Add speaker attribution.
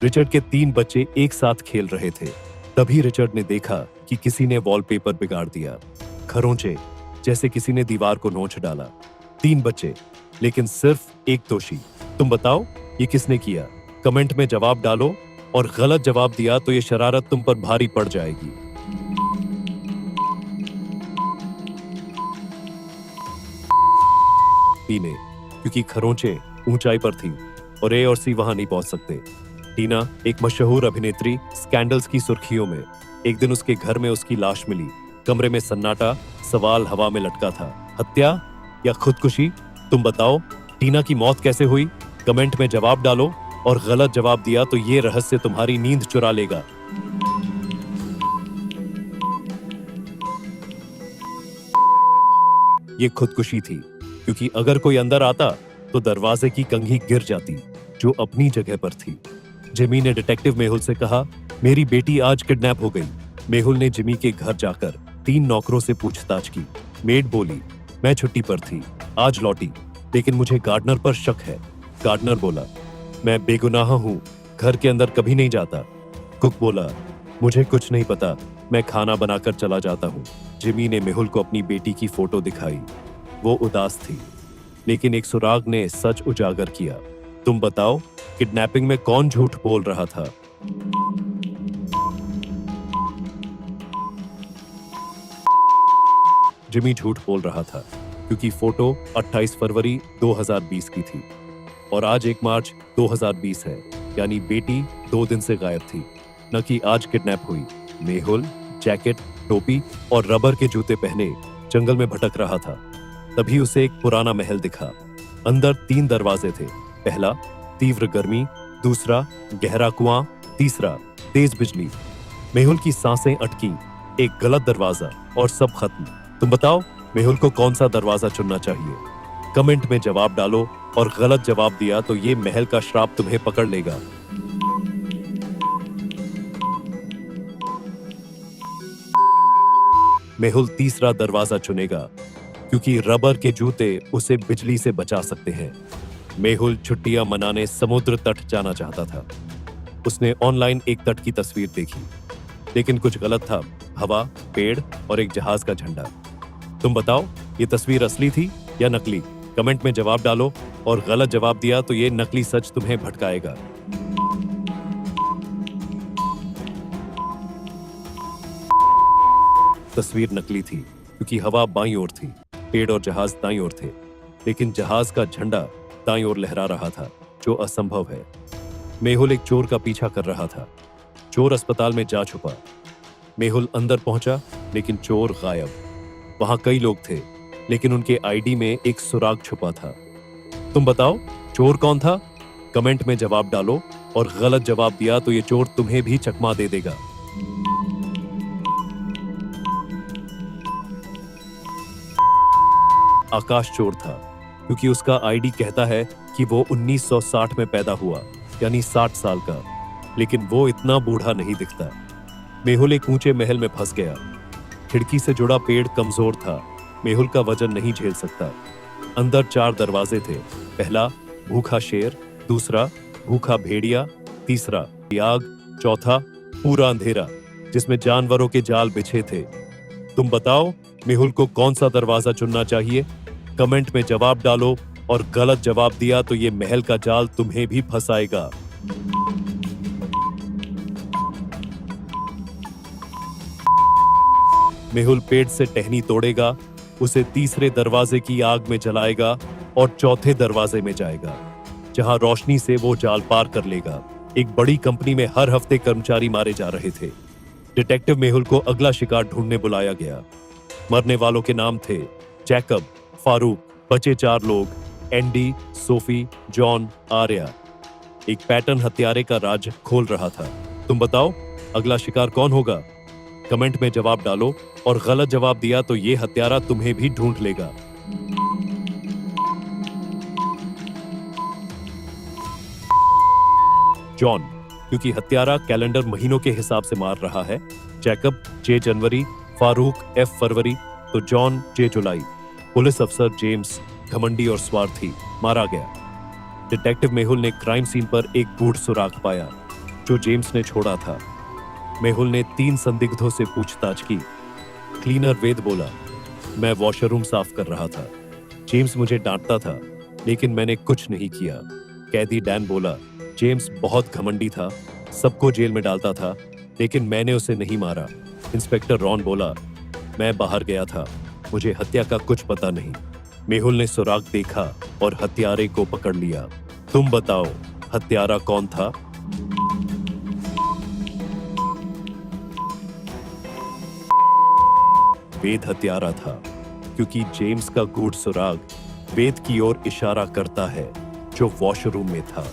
Speaker 1: Richard के 3 बच्चे एक साथ खेल रहे थे। तभी रिचर्ड ने देखा कि किसी ने वॉलपेपर बिगाड़ दिया। खरोंचे, जैसे किसी ने दीवार को नोच डाला। 3 बच्चे, लेकिन सिर्फ एक दोषी। तुम बताओ ये किसने किया? कमेंट में जवाब डालो, और गलत जवाब दिया तो ये शरारत तुम पर भारी पड़ जाएगी। पीने, क्योंकि खरोंचे ऊंचाई पर थी और ए और सी वहां नहीं पहुंच सकते। टीना, एक मशहूर अभिनेत्री, स्कैंडल्स की सुर्खियों में। एक दिन उसके घर में उसकी लाश मिली। कमरे में सन्नाटा, सवाल हवा में लटका था। हत्या या खुदकुशी? तुम बताओ, टीना की मौत कैसे हुई? कमेंट में जवाब डालो, और गलत जवाब दिया तो ये रहस्य तुम्हारी नींद चुरा लेगा। ये खुदकुशी थी, क्योंकि अगर कोई अंदर आता तो दरवाजे की कंघी गिर जाती, जो अपनी जगह पर थी। जिमी ने डिटेक्टिव मेहुल से कहा, मेरी बेटी आज किडनैप हो गई। मेहुल ने जिमी के घर जाकर 3 नौकरों से पूछताछ की। मेड बोली, मैं छुट्टी पर थी, आज लौटी, लेकिन मुझे गार्डनर पर शक है। गार्डनर बोला, मैं बेगुनाह हूँ, घर के अंदर कभी नहीं जाता। कुक बोला, मुझे कुछ नहीं पता, मैं खाना बनाकर चला जाता हूँ। जिमी ने मेहुल को अपनी बेटी की फोटो दिखाई। वो उदास थी, लेकिन एक सुराग ने सच उजागर किया। तुम बताओ, किडनैपिंग में कौन झूठ बोल रहा था? जिमी झूठ बोल रहा था, क्योंकि फोटो 28 फरवरी 2020 की थी और आज 1 मार्च 2020 है, यानी बेटी 2 दिन से गायब थी, न कि आज किडनैप हुई। मेहुल जैकेट, टोपी और रबर के जूते पहने जंगल में भटक रहा था। तभी उसे एक पुराना महल दिखा। अंदर 3 दरवाजे थे। पहला, तीव्र गर्मी। दूसरा, गहरा कुआं। तीसरा, तेज बिजली। मेहुल की सांसें अटकी। एक गलत दरवाजा और सब खत्म। तुम बताओ, मेहुल को कौन सा दरवाजा चुनना चाहिए? कमेंट में जवाब डालो, और गलत जवाब दिया तो ये महल का श्राप तुम्हें पकड़ लेगा। मेहुल तीसरा दरवाजा चुनेगा, क्योंकि रबर के जूते उसे बिजली से बचा सकते हैं। मेहुल छुट्टियां मनाने समुद्र तट जाना चाहता था। उसने ऑनलाइन एक तट की तस्वीर देखी, लेकिन कुछ गलत था। हवा, पेड़ और एक जहाज का झंडा। तुम बताओ, ये तस्वीर असली थी या नकली? कमेंट में जवाब डालो, और गलत जवाब दिया तो ये नकली सच तुम्हें भटकाएगा। तस्वीर नकली थी, क्योंकि हवा बाईं ओर थी, पेड़ और जहाज दाईं ओर थे, लेकिन जहाज का झंडा दाईं ओर लहरा रहा था, जो असंभव है। मेहुल एक चोर का पीछा कर रहा था। चोर अस्पताल में जा छुपा। मेहुल अंदर पहुंचा, लेकिन चोर गायब। वहां कई लोग थे, लेकिन उनके आईडी में एक सुराग छुपा था। तुम बताओ, चोर कौन था? कमेंट में जवाब डालो, और गलत जवाब दिया तो ये चोर तुम्हें भी चकमा दे देगा। आकाश चोर था, क्योंकि उसका आईडी कहता है कि वो 1960 में पैदा हुआ, यानी 60 साल का, लेकिन वो इतना बूढ़ा नहीं दिखता। मेहुल एक ऊंचे महल में फंस गया। खिड़की से जुड़ा पेड़ कमजोर था, मेहुल का वजन नहीं झेल सकता। अंदर 4 दरवाजे थे। पहला, भूखा शेर। दूसरा, भूखा भेड़िया। तीसरा, आग। चौथा, पूरा अंधेरा, जिसमें जानवरों के जाल बिछे थे। तुम बताओ, मेहुल को कौन सा दरवाजा चुनना चाहिए? कमेंट में जवाब डालो, और गलत जवाब दिया तो ये महल का जाल तुम्हें भी फंसाएगा। मेहुल पेड़ से टहनी तोड़ेगा, उसे तीसरे दरवाजे की आग में जलाएगा और चौथे दरवाजे में जाएगा, जहां रोशनी से वो जाल पार कर लेगा। एक बड़ी कंपनी में हर हफ्ते कर्मचारी मारे जा रहे थे। डिटेक्टिव मेहुल को अगला शिकार ढूंढने बुलाया गया। मरने वालों के नाम थे जैकब, फारूक। बचे 4 लोग, एंडी, सोफी, जॉन, आर्या। एक पैटर्न हत्यारे का राज खोल रहा था। तुम बताओ, अगला शिकार कौन होगा? कमेंट में जवाब डालो, और गलत जवाब दिया तो ये हत्यारा तुम्हें भी ढूंढ लेगा। जॉन, क्योंकि हत्यारा कैलेंडर महीनों के हिसाब से मार रहा है। जैकब, J जनवरी। फारूक, F फरवरी। तो जॉन, J जुलाई। पुलिस अफसर जेम्स, घमंडी और स्वार्थी, मारा गया। डिटेक्टिव मेहुल ने क्राइम सीन पर एक गूढ़ सुराग पाया। जो जेम्स ने छोड़ा था। मेहुल ने 3 संदिग्धों से पूछताछ की। क्लीनर वेद बोला, मैं वॉशरूम साफ कर रहा था। जेम्स मुझे डांटता था, लेकिन मैंने कुछ नहीं किया। कैदी डैन बोला, जेम्स बहुत घमंडी था, सबको जेल में डालता था, लेकिन मैंने उसे नहीं मारा। इंस्पेक्टर रॉन बोला, मैं बाहर गया था, मुझे हत्या का कुछ पता नहीं। मेहुल ने सुराग देखा और हत्यारे को पकड़ लिया। तुम बताओ, हत्यारा कौन था? वेद हत्यारा था, क्योंकि जेम्स का गूढ़ सुराग वेद की ओर इशारा करता है, जो वॉशरूम में था।